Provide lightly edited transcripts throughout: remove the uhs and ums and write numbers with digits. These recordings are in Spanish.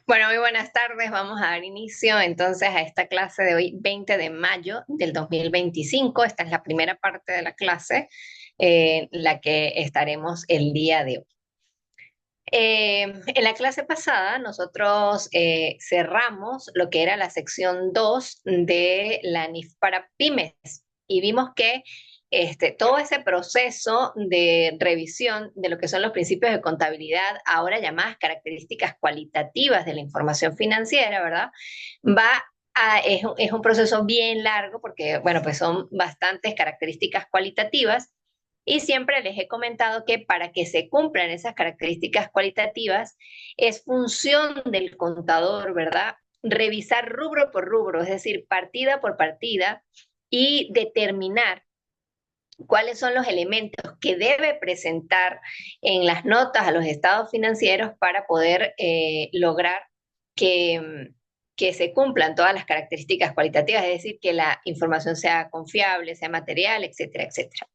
Bueno, muy buenas tardes. Vamos a dar inicio entonces a esta clase de hoy, 20 de mayo del 2025. Esta es la primera parte de la clase en la que estaremos el día de hoy. En la clase pasada nosotros cerramos lo que era la sección 2 de la NIF para pymes y vimos que todo ese proceso de revisión de lo que son los principios de contabilidad, ahora llamadas características cualitativas de la información financiera, ¿verdad? Es un proceso bien largo porque, bueno, pues son bastantes características cualitativas y siempre les he comentado que para que se cumplan esas características cualitativas es función del contador, ¿verdad? Revisar rubro por rubro, es decir, partida por partida y determinar cuáles son los elementos que debe presentar en las notas a los estados financieros para poder lograr que, que se cumplan todas las características cualitativas, es decir, que la información sea confiable, sea material, etcétera, etcétera.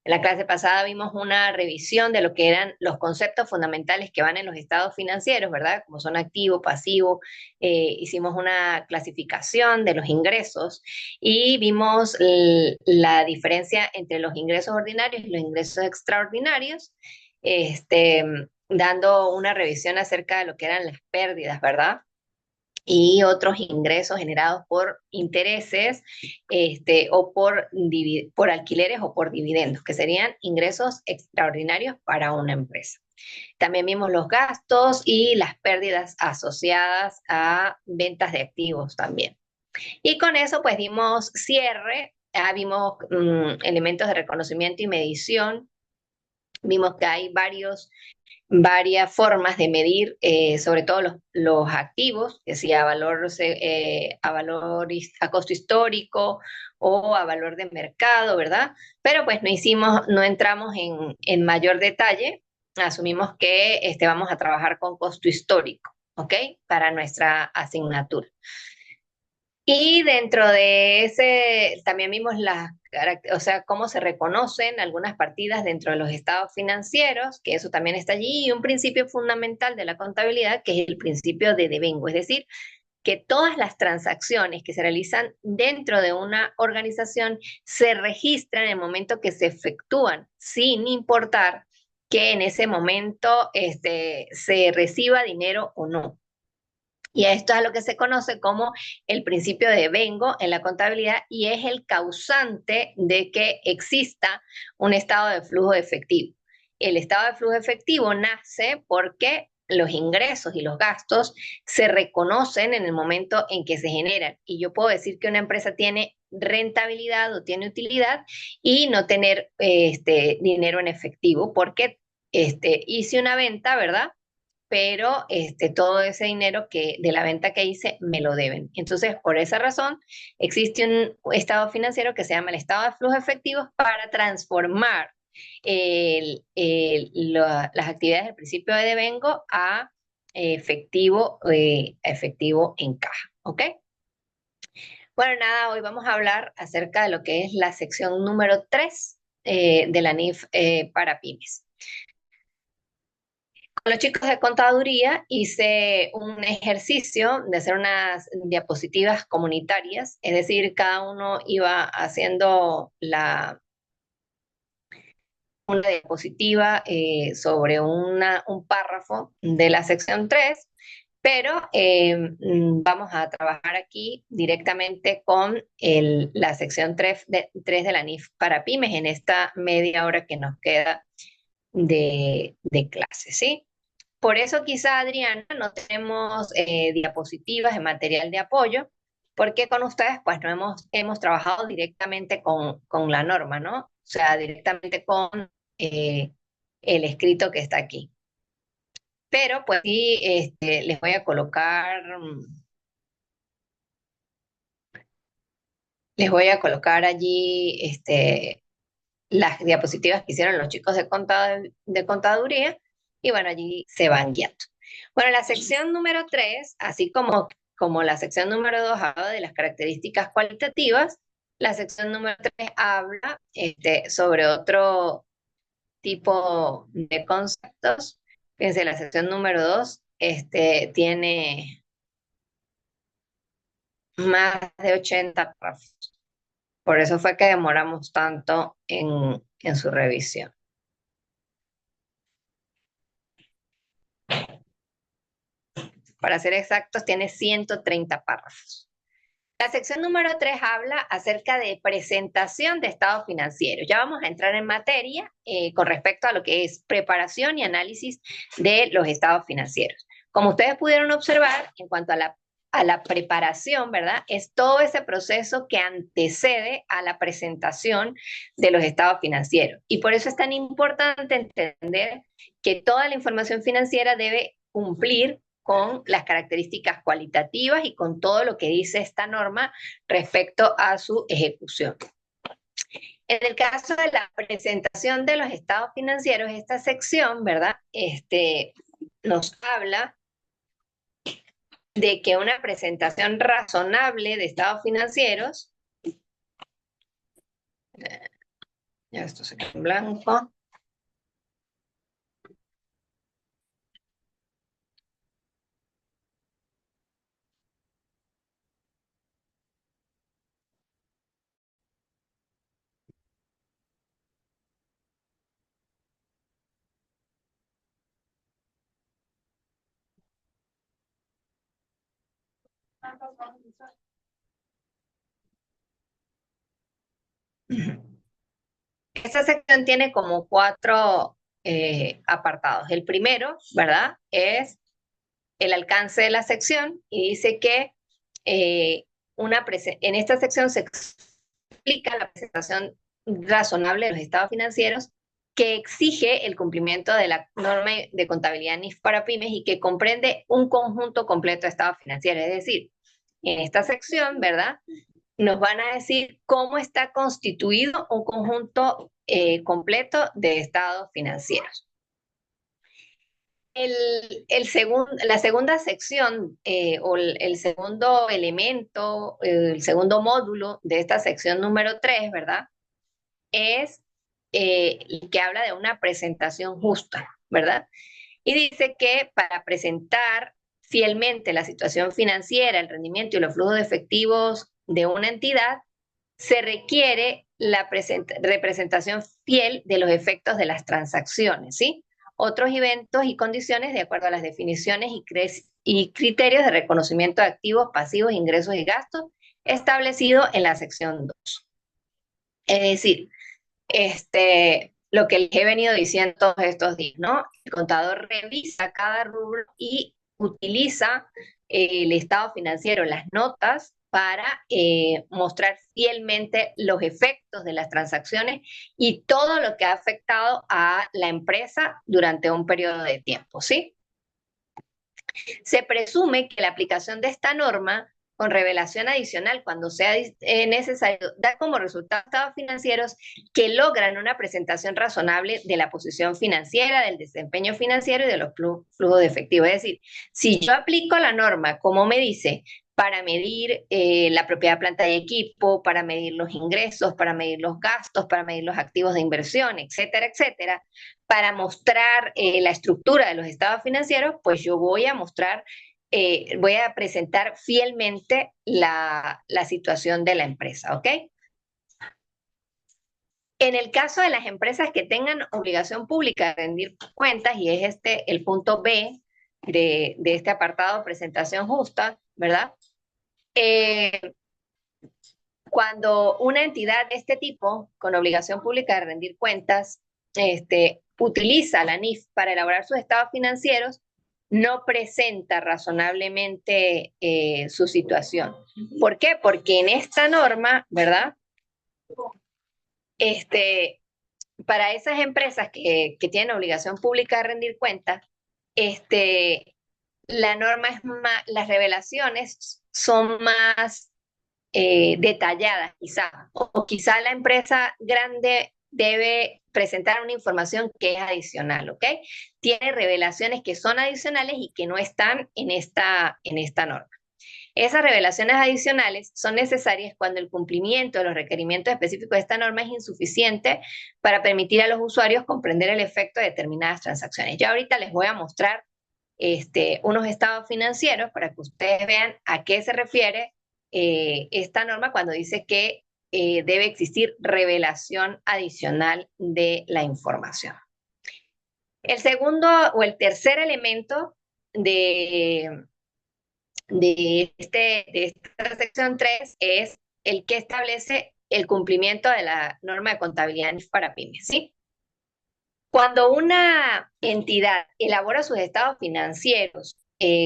En la clase pasada vimos una revisión de lo que eran los conceptos fundamentales que van en los estados financieros, ¿verdad? Como son activo, pasivo. Hicimos una clasificación de los ingresos y vimos la diferencia entre los ingresos ordinarios y los ingresos extraordinarios, este, dando una revisión acerca de lo que eran las pérdidas, ¿verdad? Y otros ingresos generados por intereses o por alquileres o por dividendos, que serían ingresos extraordinarios para una empresa. También vimos los gastos y las pérdidas asociadas a ventas de activos también. Y con eso pues dimos cierre, vimos elementos de reconocimiento y medición, vimos que hay varias formas de medir, sobre todo los activos, que sea a costo histórico o a valor de mercado, ¿verdad? Pero pues no entramos en mayor detalle, asumimos que vamos a trabajar con costo histórico, ¿ok? Para nuestra asignatura. Y dentro de ese también vimos o sea, cómo se reconocen algunas partidas dentro de los estados financieros, que eso también está allí, y un principio fundamental de la contabilidad, que es el principio de devengo, es decir, que todas las transacciones que se realizan dentro de una organización se registran en el momento que se efectúan, sin importar que en ese momento se reciba dinero o no. Y esto es a lo que se conoce como el principio de vengo en la contabilidad y es el causante de que exista un estado de flujo efectivo. El estado de flujo efectivo nace porque los ingresos y los gastos se reconocen en el momento en que se generan. Y yo puedo decir que una empresa tiene rentabilidad o tiene utilidad y no tener dinero en efectivo porque hice una venta, ¿verdad? Pero todo ese dinero de la venta que hice me lo deben. Entonces, por esa razón, existe un estado financiero que se llama el estado de flujo efectivos para transformar las actividades del principio de devengo a efectivo en caja. ¿Ok? Bueno, nada, hoy vamos a hablar acerca de lo que es la sección número 3 de la NIF para pymes. Con los chicos de contaduría hice un ejercicio de hacer unas diapositivas comunitarias, es decir, cada uno iba haciendo una diapositiva sobre un párrafo de la sección 3, pero vamos a trabajar aquí directamente con la sección 3 de la NIF para pymes en esta media hora que nos queda de clase, ¿sí? Por eso quizá, Adriana, no tenemos diapositivas de material de apoyo, porque con ustedes pues no hemos trabajado directamente con la norma, ¿no? O sea, directamente con eh, el escrito que está aquí. Pero pues sí, les voy a colocar allí las diapositivas que hicieron los chicos de contaduría y bueno, allí se van guiando. Bueno, la sección número 3, así como la sección número 2 habla de las características cualitativas, la sección número 3 habla sobre otro tipo de conceptos. Fíjense, la sección número 2 tiene más de 80 párrafos. Por eso fue que demoramos tanto en su revisión. Para ser exactos, tiene 130 párrafos. La sección número 3 habla acerca de presentación de estados financieros. Ya vamos a entrar en materia con respecto a lo que es preparación y análisis de los estados financieros. Como ustedes pudieron observar, en cuanto a la preparación, ¿verdad? Es todo ese proceso que antecede a la presentación de los estados financieros. Y por eso es tan importante entender que toda la información financiera debe cumplir con las características cualitativas y con todo lo que dice esta norma respecto a su ejecución. En el caso de la presentación de los estados financieros, esta sección, ¿verdad? Nos habla de que una presentación razonable de estados financieros, ya esto se queda en blanco. Esta sección tiene como 4 apartados. El primero, ¿verdad? Es el alcance de la sección y dice que en esta sección se explica la presentación razonable de los estados financieros que exige el cumplimiento de la norma de contabilidad NIF para pymes y que comprende un conjunto completo de estados financieros. Es decir, en esta sección, ¿verdad? Nos van a decir cómo está constituido un conjunto completo de estados financieros. La segunda sección o el segundo elemento, el segundo módulo de esta sección número 3, ¿verdad? Es el que habla de una presentación justa, ¿verdad? Y dice que para presentar fielmente la situación financiera, el rendimiento y los flujos de efectivos de una entidad, se requiere la representación fiel de los efectos de las transacciones, ¿sí? Otros eventos y condiciones de acuerdo a las definiciones y criterios de reconocimiento de activos, pasivos, ingresos y gastos establecidos en la sección 2. Es decir, lo que les he venido diciendo todos estos días, ¿no? El contador revisa cada rubro y utiliza el estado financiero, las notas, para mostrar fielmente los efectos de las transacciones y todo lo que ha afectado a la empresa durante un periodo de tiempo, ¿sí? Se presume que la aplicación de esta norma con revelación adicional cuando sea necesario, da como resultado estados financieros que logran una presentación razonable de la posición financiera, del desempeño financiero y de los flujos de efectivo. Es decir, si yo aplico la norma como me dice, para medir la propiedad de planta y equipo, para medir los ingresos, para medir los gastos, para medir los activos de inversión, etcétera, etcétera, para mostrar la estructura de los estados financieros, pues yo voy a mostrar voy a presentar fielmente la situación de la empresa, ¿ok? En el caso de las empresas que tengan obligación pública de rendir cuentas, y es el punto B de este apartado, presentación justa, ¿verdad? Cuando una entidad de este tipo, con obligación pública de rendir cuentas, utiliza la NIF para elaborar sus estados financieros, no presenta razonablemente su situación. ¿Por qué? Porque en esta norma, ¿verdad? Para esas empresas que tienen obligación pública de rendir cuentas, la norma es más, las revelaciones son más detalladas quizá, o quizá la empresa grande debe presentar una información que es adicional, ¿ok? Tiene revelaciones que son adicionales y que no están en esta norma. Esas revelaciones adicionales son necesarias cuando el cumplimiento de los requerimientos específicos de esta norma es insuficiente para permitir a los usuarios comprender el efecto de determinadas transacciones. Yo ahorita les voy a mostrar unos estados financieros para que ustedes vean a qué se refiere esta norma cuando dice que debe existir revelación adicional de la información. El segundo o el tercer elemento de, de esta sección 3 es el que establece el cumplimiento de la norma de contabilidad para pymes, ¿sí? Cuando una entidad elabora sus estados financieros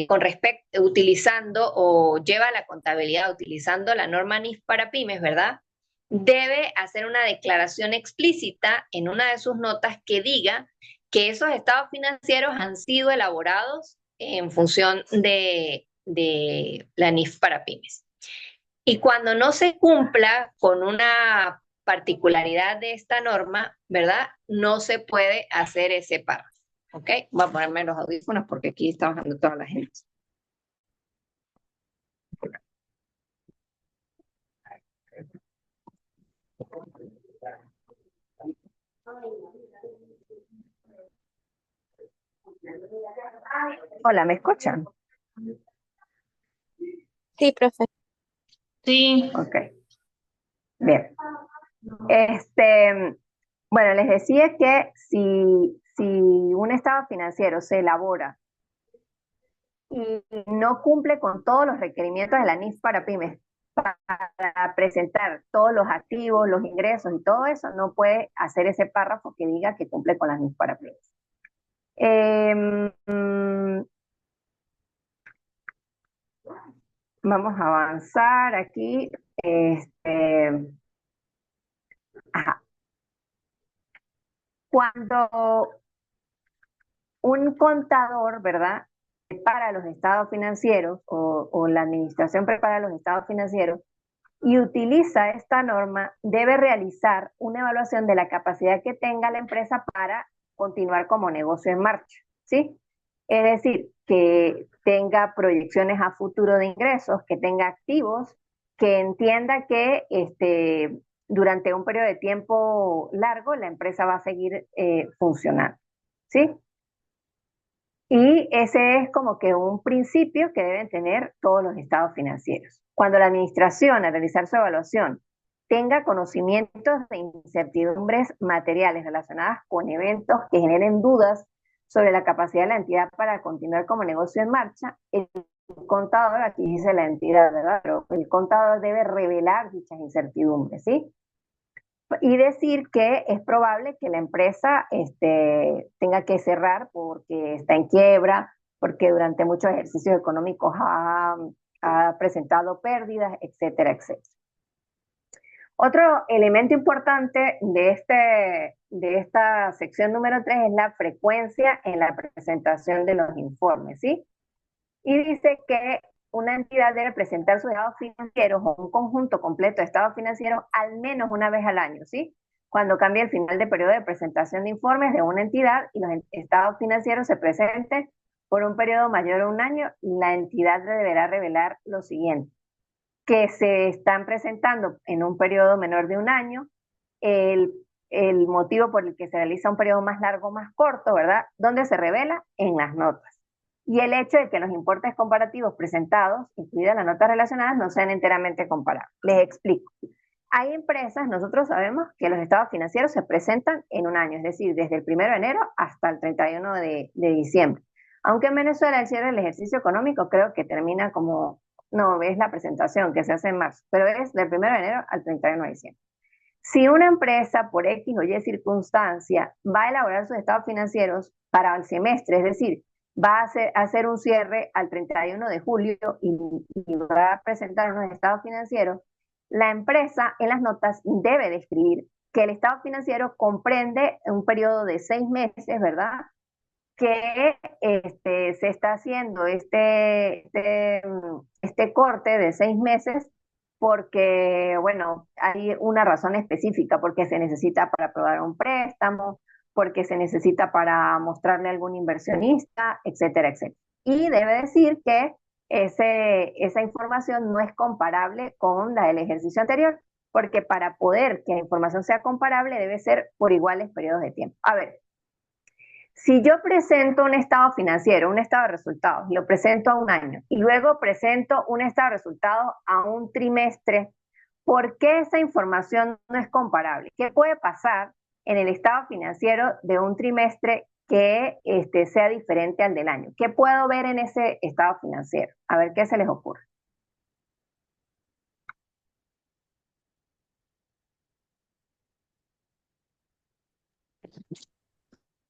con respecto, utilizando o lleva la contabilidad utilizando la norma NIF para pymes, ¿verdad? Debe hacer una declaración explícita en una de sus notas que diga que esos estados financieros han sido elaborados en función de la NIF para pymes. Y cuando no se cumpla con una particularidad de esta norma, ¿verdad? No se puede hacer ese párrafo. ¿Ok? Voy a ponerme los audífonos porque aquí está bajando toda la gente. Hola, ¿me escuchan? Sí, profe. Sí, Ok, bien. Bueno, les decía que si un estado financiero se elabora y no cumple con todos los requerimientos de la NIF para pymes para presentar todos los activos, los ingresos y todo eso, no puede hacer ese párrafo que diga que cumple con la NIF para pymes. Vamos a avanzar aquí. Ajá. Cuando un contador, ¿verdad? Prepara los estados financieros o la administración prepara los estados financieros y utiliza esta norma, debe realizar una evaluación de la capacidad que tenga la empresa para continuar como negocio en marcha, ¿sí? Es decir, que tenga proyecciones a futuro de ingresos, que tenga activos, que entienda que durante un periodo de tiempo largo la empresa va a seguir funcionando, ¿sí? Y ese es como que un principio que deben tener todos los estados financieros. Cuando la administración, al realizar su evaluación, tenga conocimientos de incertidumbres materiales relacionadas con eventos que generen dudas sobre la capacidad de la entidad para continuar como negocio en marcha, el contador, aquí dice la entidad, ¿verdad? Pero el contador debe revelar dichas incertidumbres, ¿sí? Y decir que es probable que la empresa tenga que cerrar porque está en quiebra, porque durante muchos ejercicios económicos ha presentado pérdidas, etcétera, etcétera. Otro elemento importante de esta sección número 3 es la frecuencia en la presentación de los informes, ¿sí? Y dice que una entidad debe presentar sus estados financieros o un conjunto completo de estados financieros al menos una vez al año, ¿sí? Cuando cambie el final de periodo de presentación de informes de una entidad y los estados financieros se presenten por un periodo mayor a un año, la entidad deberá revelar lo siguiente: que se están presentando en un periodo menor de un año, el, el motivo por el que se realiza un periodo más largo o más corto, ¿verdad? ¿Dónde se revela? En las notas. Y el hecho de que los importes comparativos presentados, incluidas las notas relacionadas, no sean enteramente comparables. Les explico. Hay empresas, nosotros sabemos que los estados financieros se presentan en un año, es decir, desde el 1 de enero hasta el 31 de diciembre. Aunque en Venezuela el cierre del ejercicio económico creo que termina como, no, es la presentación que se hace en marzo, pero es del 1 de enero al 31 de diciembre. Si una empresa, por X o Y circunstancia, va a elaborar sus estados financieros para el semestre, es decir, va a hacer un cierre al 31 de julio y va a presentar unos estados financieros, la empresa en las notas debe describir que el estado financiero comprende un periodo de 6 meses, ¿verdad? Que se está haciendo este corte de 6 meses porque, bueno, hay una razón específica, porque se necesita para aprobar un préstamo, porque se necesita para mostrarle a algún inversionista, etcétera, etcétera. Y debe decir que esa información no es comparable con la del ejercicio anterior, porque para poder que la información sea comparable debe ser por iguales periodos de tiempo. A ver, Si yo presento un estado financiero, un estado de resultados, y lo presento a un año, y luego presento un estado de resultados a un trimestre, ¿por qué esa información no es comparable? ¿Qué puede pasar en el estado financiero de un trimestre que sea diferente al del año? ¿Qué puedo ver en ese estado financiero? A ver qué se les ocurre.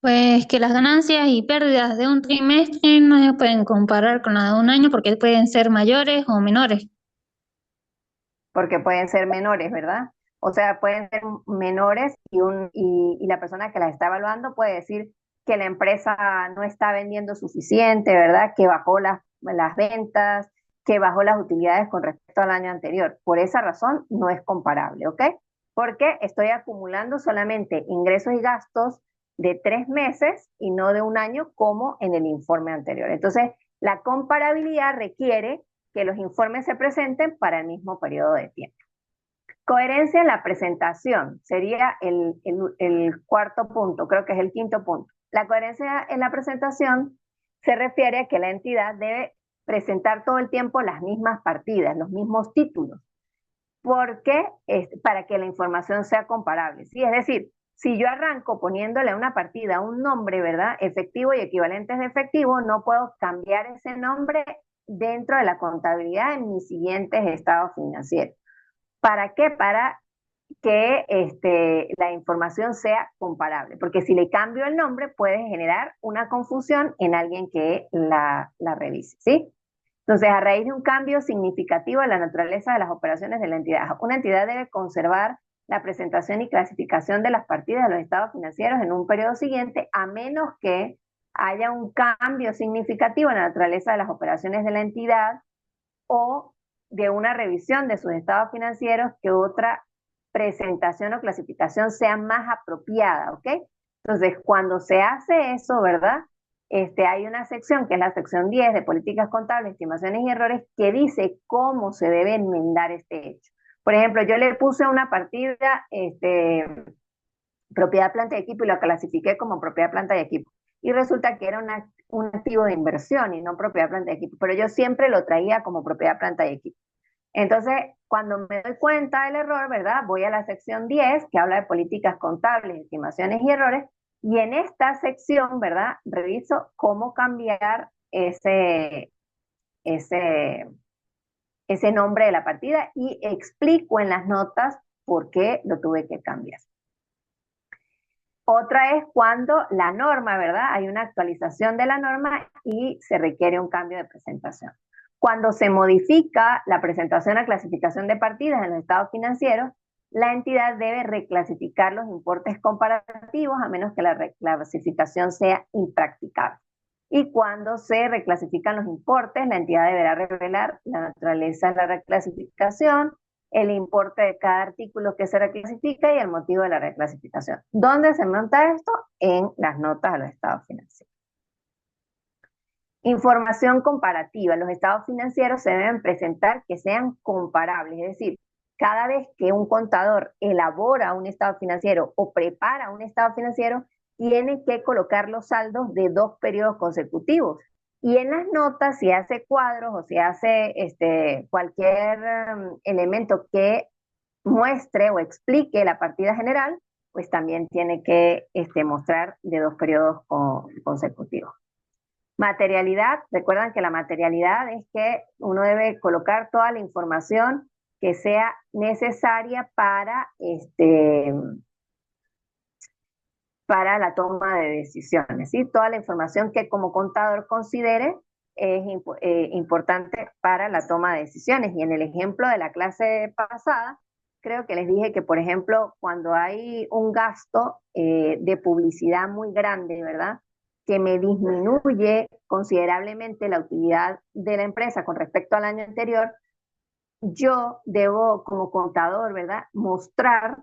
Pues que las ganancias y pérdidas de un trimestre no se pueden comparar con las de un año porque pueden ser mayores o menores. Porque pueden ser menores, ¿verdad? O sea, pueden ser menores y la persona que las está evaluando puede decir que la empresa no está vendiendo suficiente, ¿verdad? Que bajó las ventas, que bajó las utilidades con respecto al año anterior. Por esa razón no es comparable, ¿ok? Porque estoy acumulando solamente ingresos y gastos de 3 meses y no de un año como en el informe anterior. Entonces, la comparabilidad requiere que los informes se presenten para el mismo periodo de tiempo. Coherencia en la presentación sería el cuarto punto, creo que es el quinto punto. La coherencia en la presentación se refiere a que la entidad debe presentar todo el tiempo las mismas partidas, los mismos títulos, porque para que la información sea comparable. ¿Sí? Es decir, si yo arranco poniéndole a una partida un nombre, ¿verdad? Efectivo y equivalentes de efectivo, no puedo cambiar ese nombre dentro de la contabilidad en mis siguientes estados financieros. ¿Para qué? Para que la información sea comparable, porque si le cambio el nombre puede generar una confusión en alguien que la revise, ¿sí? Entonces, a raíz de un cambio significativo en la naturaleza de las operaciones de la entidad, una entidad debe conservar la presentación y clasificación de las partidas de los estados financieros en un periodo siguiente, a menos que haya un cambio significativo en la naturaleza de las operaciones de la entidad o de una revisión de sus estados financieros que otra presentación o clasificación sea más apropiada, ¿ok? Entonces, cuando se hace eso, ¿verdad? Hay una sección que es la sección 10 de políticas contables, estimaciones y errores que dice cómo se debe enmendar este hecho. Por ejemplo, yo le puse una partida, propiedad, planta y equipo y lo clasifiqué como propiedad, planta y equipo. Y resulta que era un activo de inversión y no propiedad, planta y equipo, pero yo siempre lo traía como propiedad, planta y equipo. Entonces, cuando me doy cuenta del error, ¿verdad? Voy a la sección 10 que habla de políticas contables, estimaciones y errores, y en esta sección, ¿verdad? Reviso cómo cambiar ese, ese nombre de la partida y explico en las notas por qué lo tuve que cambiar. Otra es cuando la norma, ¿verdad? Hay una actualización de la norma y se requiere un cambio de presentación. Cuando se modifica la presentación a clasificación de partidas en los estados financieros, la entidad debe reclasificar los importes comparativos a menos que la reclasificación sea impracticable. Y cuando se reclasifican los importes, la entidad deberá revelar la naturaleza de la reclasificación, el importe de cada artículo que se reclasifica y el motivo de la reclasificación. ¿Dónde se monta esto? En las notas a los estados financieros. Información comparativa. Los estados financieros se deben presentar que sean comparables, es decir, cada vez que un contador elabora un estado financiero o prepara un estado financiero, tiene que colocar los saldos de 2 periodos consecutivos. Y en las notas, si hace cuadros o si hace cualquier elemento que muestre o explique la partida general, pues también tiene que mostrar de 2 periodos consecutivos. Materialidad, recuerdan que la materialidad es que uno debe colocar toda la información que sea necesaria para la toma de decisiones, ¿sí? Toda la información que como contador considere es importante para la toma de decisiones. Y en el ejemplo de la clase pasada, creo que les dije que, por ejemplo, cuando hay un gasto de publicidad muy grande, ¿verdad? Que me disminuye considerablemente la utilidad de la empresa con respecto al año anterior, yo debo como contador, ¿verdad? Mostrar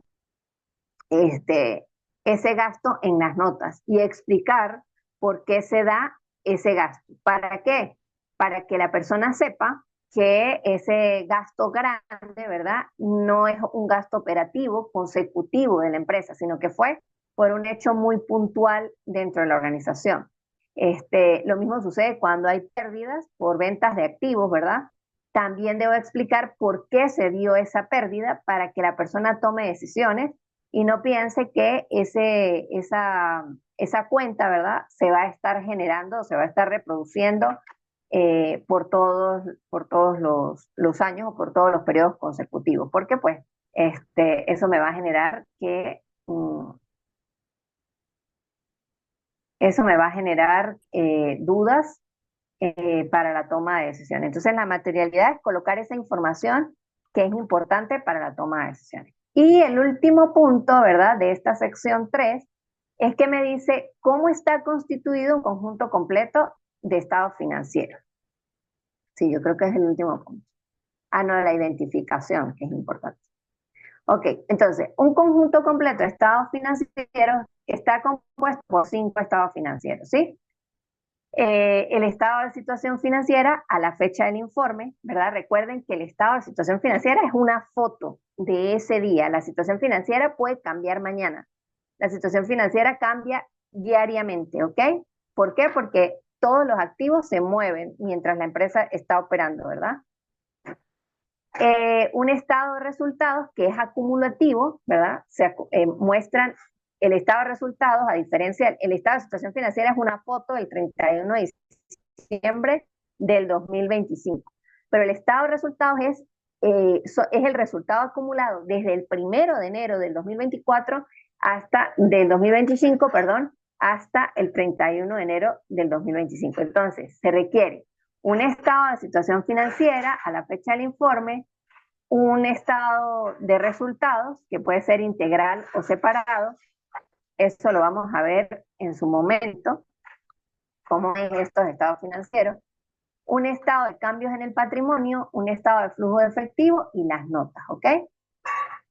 este, ese gasto en las notas y explicar por qué se da ese gasto. ¿Para qué? Para que la persona sepa que ese gasto grande, ¿verdad? No es un gasto operativo consecutivo de la empresa, sino que fue por un hecho muy puntual dentro de la organización. Lo mismo sucede cuando hay pérdidas por ventas de activos, ¿verdad? También debo explicar por qué se dio esa pérdida para que la persona tome decisiones y no piense que esa cuenta, ¿verdad? Se va a estar generando, se va a estar reproduciendo por todos los años o por todos los periodos consecutivos, porque pues eso me va a generar eso me va a generar dudas para la toma de decisiones. Entonces, la materialidad es colocar esa información que es importante para la toma de decisiones. Y el último punto, ¿verdad?, de esta sección 3 es que me dice cómo está constituido un conjunto completo de estados financieros. Sí, yo creo que es el último punto. Ah, no, la identificación, que es importante. Ok, entonces, un conjunto completo de estados financieros está compuesto por 5 estados financieros, ¿sí? El estado de situación financiera a la fecha del informe, ¿verdad? Recuerden que el estado de situación financiera es una foto de ese día. La situación financiera puede cambiar mañana. La situación financiera cambia diariamente, ¿ok? ¿Por qué? Porque todos los activos se mueven mientras la empresa está operando, ¿verdad? Un estado de resultados que es acumulativo, ¿verdad? Muestran el estado de resultados, a diferencia, el estado de situación financiera es una foto del 31 de diciembre del 2025, pero el estado de resultados es el resultado acumulado desde el 1 de enero del 2024 del 2025, perdón, hasta el 31 de enero del 2025. Entonces, se requiere un estado de situación financiera a la fecha del informe, un estado de resultados que puede ser integral o separado. Eso lo vamos a ver en su momento, cómo es estos estados financieros. Un estado de cambios en el patrimonio, un estado de flujo de efectivo y las notas, ¿ok?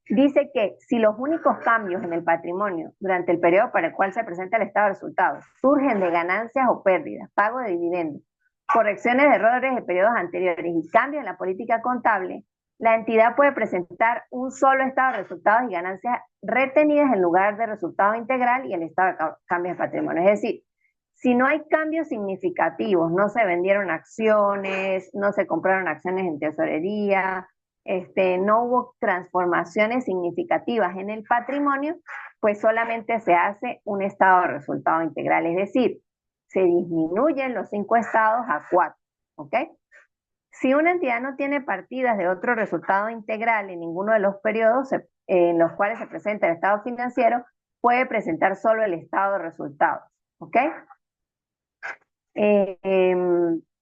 Dice que si los únicos cambios en el patrimonio durante el periodo para el cual se presenta el estado de resultados surgen de ganancias o pérdidas, pago de dividendos, correcciones de errores de periodos anteriores y cambios en la política contable, la entidad puede presentar un solo estado de resultados y ganancias retenidas en lugar de resultado integral y el estado de cambios de patrimonio. Es decir, si no hay cambios significativos, no se vendieron acciones, no se compraron acciones en tesorería, no hubo transformaciones significativas en el patrimonio, pues solamente se hace un estado de resultado integral, es decir, se disminuyen los 5 estados a 4, ¿ok? Si una entidad no tiene partidas de otro resultado integral en ninguno de los periodos en los cuales se presenta el estado financiero, puede presentar solo el estado de resultados, ¿ok?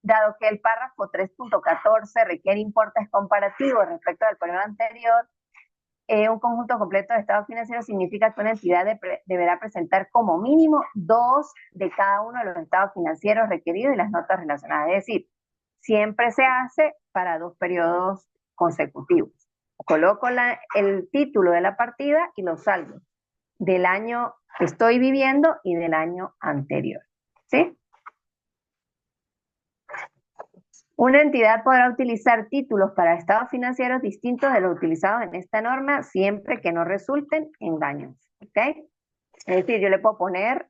Dado que el párrafo 3.14 requiere importes comparativos respecto al periodo anterior, un conjunto completo de estados financieros significa que una entidad deberá presentar como mínimo 2 de cada uno de los estados financieros requeridos y las notas relacionadas. Es decir, siempre se hace para 2 periodos consecutivos. Coloco el título de la partida y los saldos del año que estoy viviendo y del año anterior, ¿sí? Una entidad podrá utilizar títulos para estados financieros distintos de los utilizados en esta norma siempre que no resulten en daños, ¿ok? Es decir, yo le puedo poner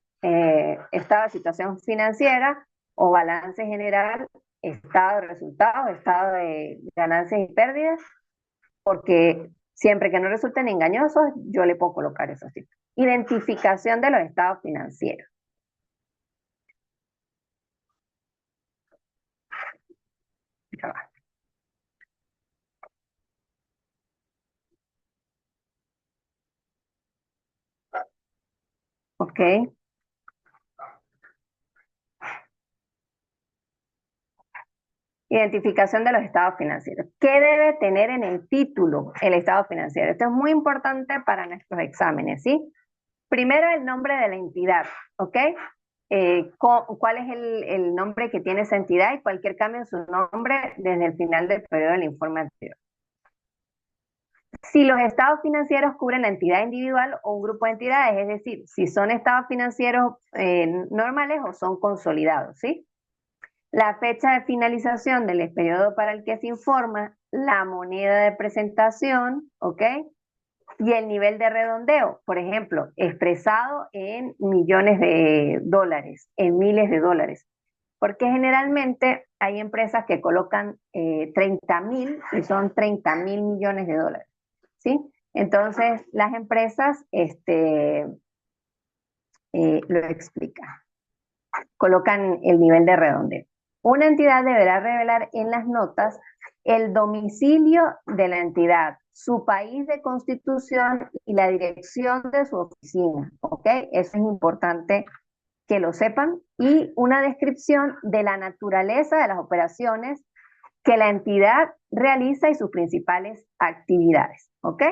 estado de situación financiera o balance general, estado de resultados, estado de ganancias y pérdidas, porque siempre que no resulten engañosos, yo le puedo colocar esos títulos. Identificación de los estados financieros. Ya va. Ok. Identificación de los estados financieros. ¿Qué debe tener en el título el estado financiero? Esto es muy importante para nuestros exámenes, ¿sí? Primero, el nombre de la entidad, ¿ok? ¿Cuál es el nombre que tiene esa entidad y cualquier cambio en su nombre desde el final del periodo del informe anterior? Si los estados financieros cubren la entidad individual o un grupo de entidades, es decir, si son estados financieros normales o son consolidados, ¿sí? La fecha de finalización del periodo para el que se informa, la moneda de presentación, ¿ok? Y el nivel de redondeo, por ejemplo, expresado en millones de dólares, en miles de dólares. Porque generalmente hay empresas que colocan 30.000 y son 30.000 millones de dólares, ¿sí? Entonces, las empresas lo explican, colocan el nivel de redondeo. Una entidad deberá revelar en las notas el domicilio de la entidad, su país de constitución y la dirección de su oficina, ¿ok? Eso es importante que lo sepan, y una descripción de la naturaleza de las operaciones que la entidad realiza y sus principales actividades, ¿ok?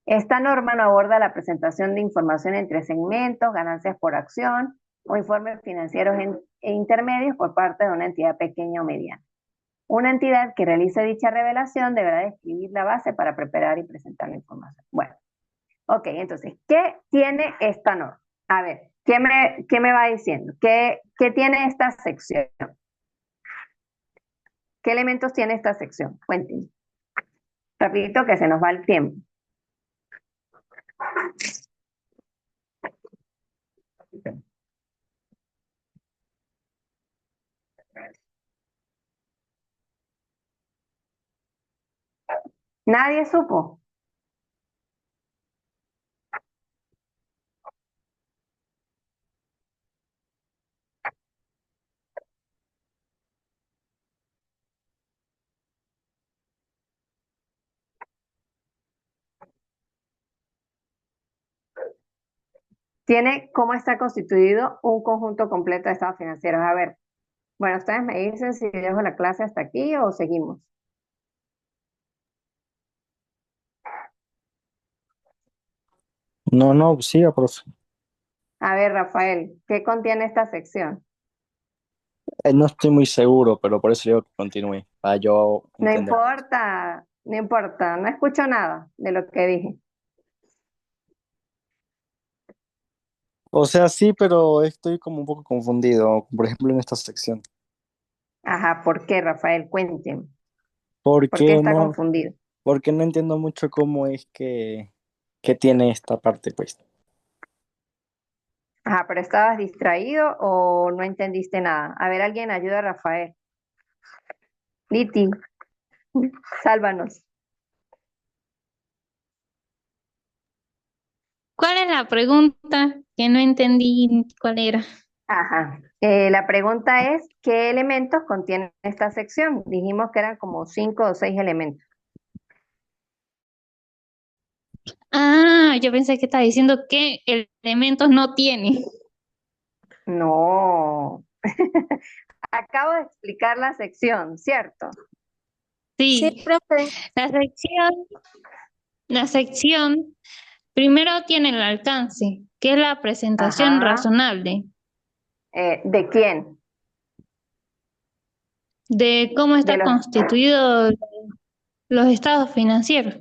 Esta norma no aborda la presentación de información entre segmentos, ganancias por acción o informes financieros e intermedios por parte de una entidad pequeña o mediana. Una entidad que realice dicha revelación deberá describir la base para preparar y presentar la información. Bueno, ok, entonces, ¿qué tiene esta norma? A ver, ¿qué me va diciendo? ¿Qué tiene esta sección? ¿Qué elementos tiene esta sección? Cuéntenme. Rapidito que se nos va el tiempo. ¿Nadie supo? Tiene cómo está constituido un conjunto completo de estados financieros. A ver, bueno, ustedes me dicen si dejo la clase hasta aquí o seguimos. No, no, siga, profe. A ver, Rafael, ¿qué contiene esta sección? No estoy muy seguro, pero por eso digo que continúe, para yo No entender. importa, no importa, no escucho nada de lo que dije. O sea, sí, pero estoy como un poco confundido, por ejemplo, en esta sección. Ajá, ¿por qué, Rafael? Cuénteme. ¿Por ¿Por qué qué está no? confundido? Porque no entiendo mucho cómo es que tiene esta parte, pues. Ajá, pero ¿estabas distraído o no entendiste nada? A ver, alguien ayuda a Rafael. Liti, sálvanos. ¿Cuál es la pregunta? Que no entendí cuál era. Ajá. La pregunta es, ¿qué elementos contiene esta sección? Dijimos que eran como 5 o 6 elementos. Ah, yo pensé que estaba diciendo qué elementos no tiene. No. Acabo de explicar la sección, ¿cierto? Sí, Sí, profe. la sección primero tiene el alcance, que es la presentación Ajá. razonable ¿De quién? de cómo De está los... constituido los estados financieros.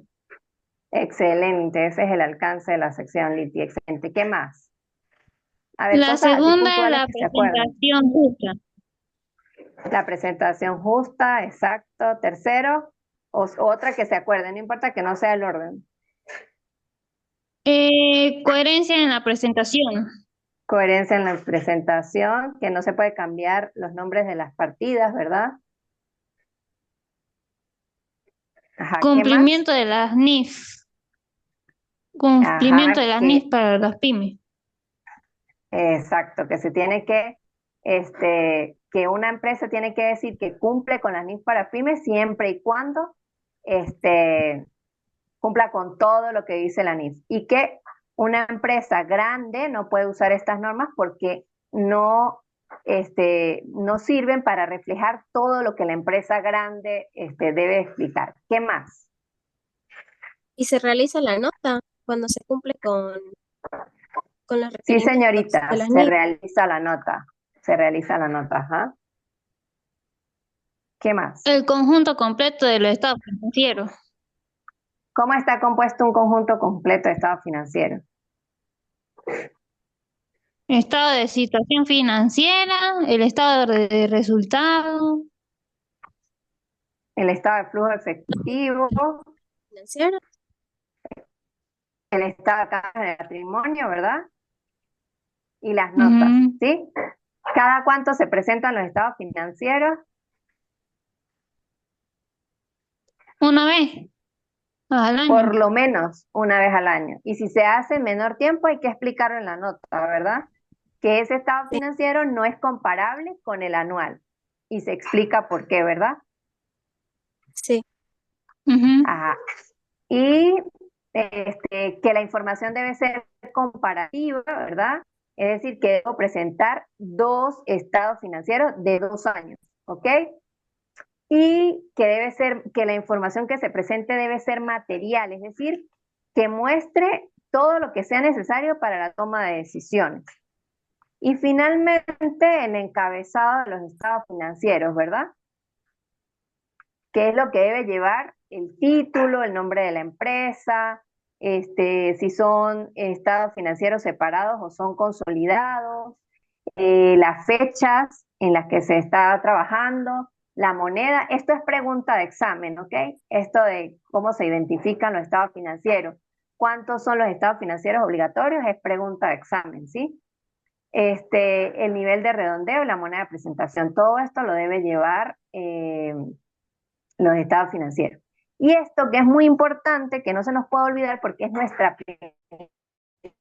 Excelente, ese es el alcance de la sección, Liti. Excelente. ¿Qué más? A ver, La cosas así segunda es puntuales la que se acuerden. presentación justa. La presentación justa, exacto. Tercero, otra que se acuerde, no importa que no sea el orden. Coherencia en la presentación. Coherencia en la presentación, que no se puede cambiar los nombres de las partidas, ¿verdad? Ajá, ¿qué más? Cumplimiento de las NIF. Ajá, Cumplimiento de las NIF para las pymes. exacto, que se tiene que una empresa tiene que decir que cumple con las NIF para pymes siempre y cuando, este, cumpla con todo lo que dice la NIF. Y que una empresa grande no puede usar estas normas porque no sirven para reflejar todo lo que la empresa grande, debe explicar. ¿Qué más? Y se realiza la nota cuando se cumple con los Sí, requerimientos señorita, de la se NIF. realiza la nota. Se realiza la nota, ajá. ¿Qué más? El conjunto completo de los estados financieros. ¿Cómo está compuesto un conjunto completo de estado financiero? Estado de situación financiera, el estado de resultado, El estado de flujo efectivo, Financiero. el estado acá de patrimonio, ¿verdad? Y las notas, Ujú. ¿sí? ¿Cada cuánto se presentan los estados financieros? Una vez al año. Por lo menos una vez al año. Y si se hace en menor tiempo, hay que explicarlo en la nota, ¿verdad? Que ese estado Sí, financiero no es comparable con el anual. Y se explica por qué, ¿verdad? sí, Ujú. Ajá. Y que la información debe ser comparativa, ¿verdad? Es decir, que debo presentar dos estados financieros de 2 años, ¿ok? Y que debe ser, que la información que se presente debe ser material, es decir, que muestre todo lo que sea necesario para la toma de decisiones. Y finalmente, el encabezado de los estados financieros, ¿verdad? ¿Qué es lo que debe llevar? El título, el nombre de la empresa, si son estados financieros separados o son consolidados, las fechas en las que se está trabajando, la moneda. Esto es pregunta de examen, ¿ok? Esto de cómo se identifican los estados financieros. ¿Cuántos son los estados financieros obligatorios? Es pregunta de examen, ¿sí? El nivel de redondeo, la moneda de presentación, todo esto lo debe llevar los estados financieros. Y esto que es muy importante, que no se nos puede olvidar porque es nuestra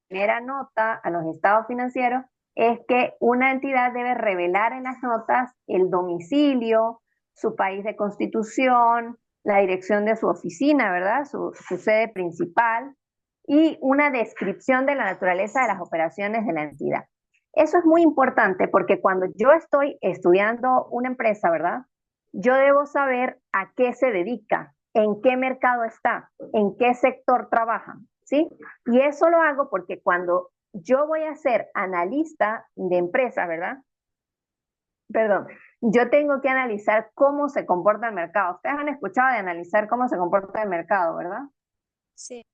primera nota a los estados financieros, es que una entidad debe revelar en las notas el domicilio, su país de constitución, la dirección de su oficina, ¿verdad? Su sede principal y una descripción de la naturaleza de las operaciones de la entidad. Eso es muy importante porque cuando yo estoy estudiando una empresa, ¿verdad? Yo debo saber a qué se dedica, en qué mercado está, en qué sector trabaja, ¿sí? Y eso lo hago porque cuando yo voy a ser analista de empresa, ¿verdad? Perdón, yo tengo que analizar cómo se comporta el mercado. Ustedes han escuchado de analizar cómo se comporta el mercado, ¿verdad? sí.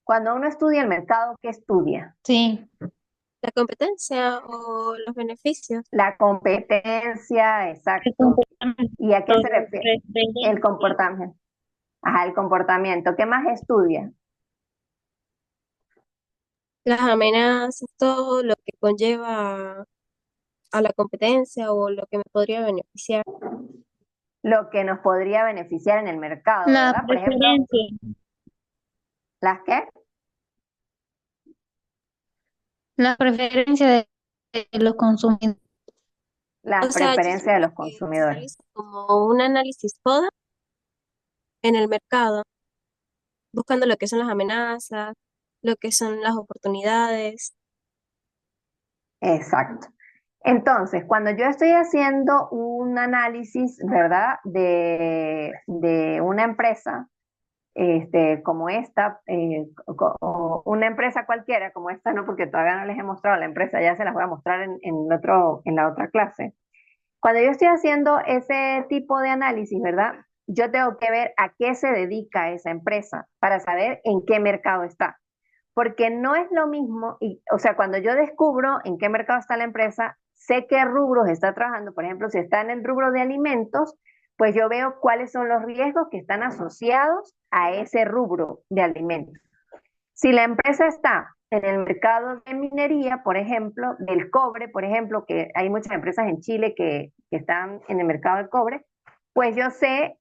Cuando uno estudia el mercado, ¿qué estudia? Sí. La competencia o los beneficios. La competencia, El exacto. comportamiento, ¿Y a qué se refiere? El preferencia. comportamiento. Ajá, el comportamiento. ¿Qué más estudia? Las amenazas, todo lo que conlleva a la competencia o lo que me podría beneficiar. Lo que nos podría beneficiar en el mercado, La ¿verdad? Por ejemplo, preferencia, ¿las qué? la preferencia de los consumidores. Las O sea, yo preferencias de siento los que se consumidores. realiza como un análisis FODA en el mercado, buscando lo que son las amenazas, lo que son las oportunidades. Exacto. Entonces, cuando yo estoy haciendo un análisis, ¿verdad? De una empresa, como esta, o una empresa cualquiera como esta, no, porque todavía no les he mostrado la empresa, ya se las voy a mostrar en la otra clase. Cuando yo estoy haciendo ese tipo de análisis, ¿verdad? Yo tengo que ver a qué se dedica esa empresa para saber en qué mercado está. Porque no es lo mismo, o sea, cuando yo descubro en qué mercado está la empresa, sé qué rubros está trabajando. Por ejemplo, si está en el rubro de alimentos, pues yo veo cuáles son los riesgos que están asociados a ese rubro de alimentos. Si la empresa está en el mercado de minería, por ejemplo, del cobre, por ejemplo, que hay muchas empresas en Chile que están en el mercado del cobre, pues yo sé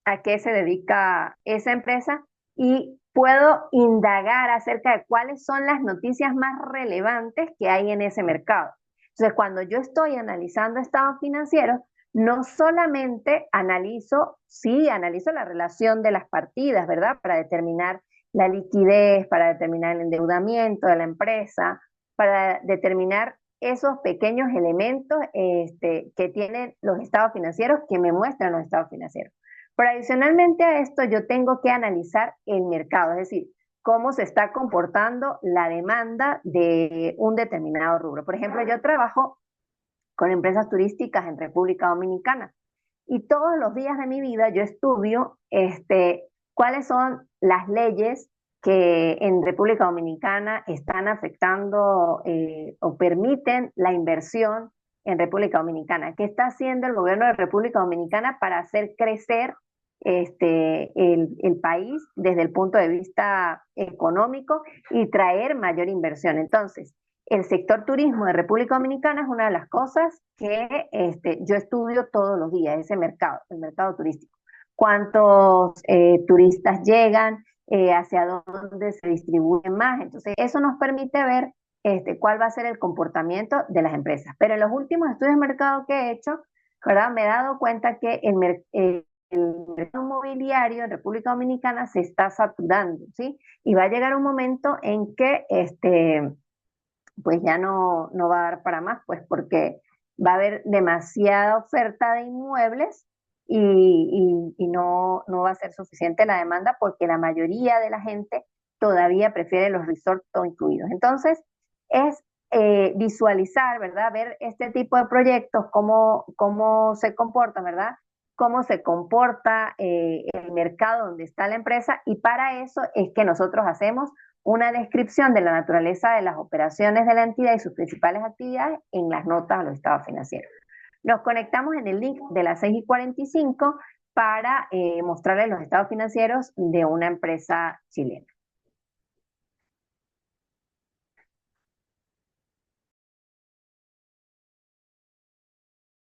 a qué se dedica esa empresa y puedo indagar acerca de cuáles son las noticias más relevantes que hay en ese mercado. Entonces, cuando yo estoy analizando estados financieros, no solamente analizo, sí, analizo la relación de las partidas, ¿verdad? Para determinar la liquidez, para determinar el endeudamiento de la empresa, para determinar esos pequeños elementos que tienen los estados financieros, que me muestran los estados financieros. Pero adicionalmente a esto, yo tengo que analizar el mercado, es decir, cómo se está comportando la demanda de un determinado rubro. Por ejemplo, yo trabajo con empresas turísticas en República Dominicana y todos los días de mi vida yo estudio cuáles son las leyes que en República Dominicana están afectando o permiten la inversión en República Dominicana. ¿Qué está haciendo el gobierno de República Dominicana para hacer crecer el país desde el punto de vista económico y traer mayor inversión. Entonces, el sector turismo de República Dominicana es una de las cosas que yo estudio todos los días, ese mercado, el mercado turístico. ¿Cuántos turistas llegan? ¿Hacia dónde se distribuyen más? Entonces, eso nos permite ver cuál va a ser el comportamiento de las empresas. Pero en los últimos estudios de mercado que he hecho, ¿verdad? Me he dado cuenta que el mercado inmobiliario en República Dominicana se está saturando, ¿sí? Y va a llegar un momento en que pues ya no va a dar para más, pues porque va a haber demasiada oferta de inmuebles y no va a ser suficiente la demanda porque la mayoría de la gente todavía prefiere los resorts todo incluidos. Entonces, es visualizar, ¿verdad? Ver este tipo de proyectos, cómo se comportan, ¿verdad? Cómo se comporta el mercado donde está la empresa y para eso es que nosotros hacemos una descripción de la naturaleza de las operaciones de la entidad y sus principales actividades en las notas a los estados financieros. Nos conectamos en el link de las 6:45 para mostrarles los estados financieros de una empresa chilena.